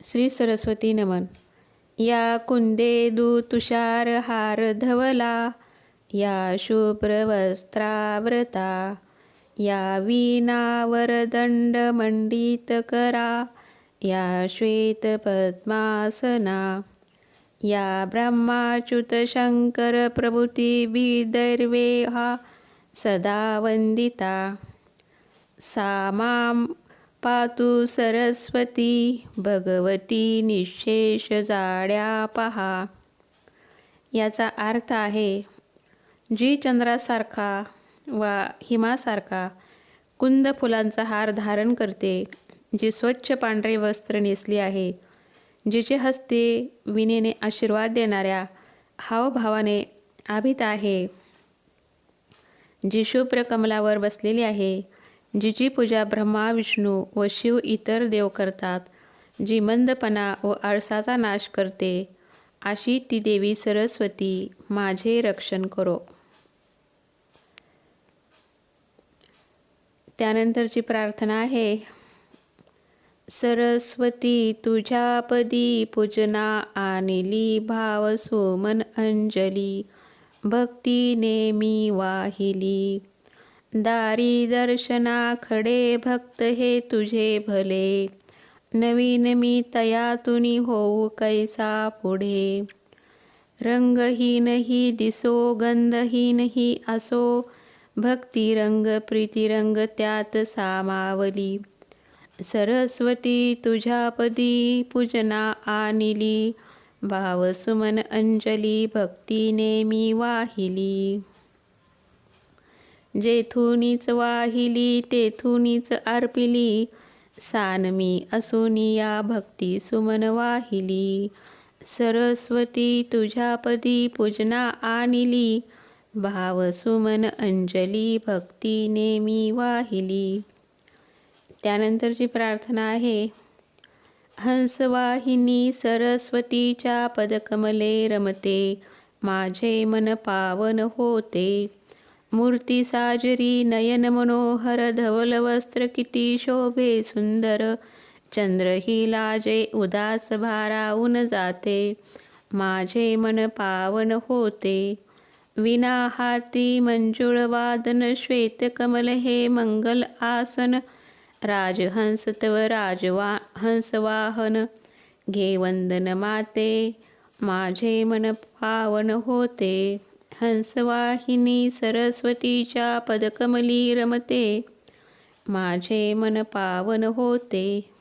श्री सरस्वती नमन. या कुंदेदू तुषार हार धवला, या शुभ्रवस्त्रावृता, या वीणावरदंड मंडित करा, या श्वेत पद्मासना, या ब्रह्माच्युत शंकर प्रभृती विदैर्वेहा सदा वंदिता. सा मां पातु सरस्वती भगवती निःशेष जाड्या पहा. याचा अर्थ आहे, जी चंद्रासारखा वा हिमासारखा कुंद फुलांचा हार धारण करते, जी स्वच्छ पांढरे वस्त्र नेसली आहे, जिचे हस्ते विनेने आशीर्वाद देणाऱ्या हावभावाने आभीत आहे, जी शुभ्र कमलावर बसलेली आहे, जिची पूजा ब्रह्मा विष्णू व शिव इतर देव करतात, जी मंदपणा व आळसाचा नाश करते, अशी ती देवी सरस्वती माझे रक्षण करो. त्यानंतरची प्रार्थना आहे, सरस्वती तुझ्यापदी पूजना आणली भाव सुमन अंजली, भक्तीने मी वाहिली. दारी दर्शना खडे भक्त हे तुझे भले, नवीन मी तयातुनी होऊ कैसा पुढे. रंगहीन ही दिसो गंधहीन ही असो, भक्ती रंग प्रीती रंग त्यात सामावली. सरस्वती तुझ्यापदी पूजना आणली, भाव सुमन अंजली, भक्तीने मी वाहिली. जेथुनीच वाहिली तेथुनीच अर्पिली, सान मी असुनी या भक्ती सुमन वाहिली. सरस्वती तुझ्यापदी पूजना आणली, भाव सुमन अंजली, भक्तीने मी वाहिली. त्यानंतरची प्रार्थना आहे, हंसवाहिनी सरस्वतीच्या पदकमले रमते, माझे मन पावन होते. मूर्ती साजरी नयन मनोहर, धवल वस्त्र किती शोभे सुंदर. चंद्र ही लाजे उदास भारावून जाते, माझे मन पावन होते. विना हाती मंजुळ वादन, श्वेत कमल हे मंगल आसन. राजहंस तव हंसवाहन, घे वंदन माते, माझे मन पावन होते. हंसवाहिनी सरस्वतीच्या पदकमली रमते, माझे मन पावन होते.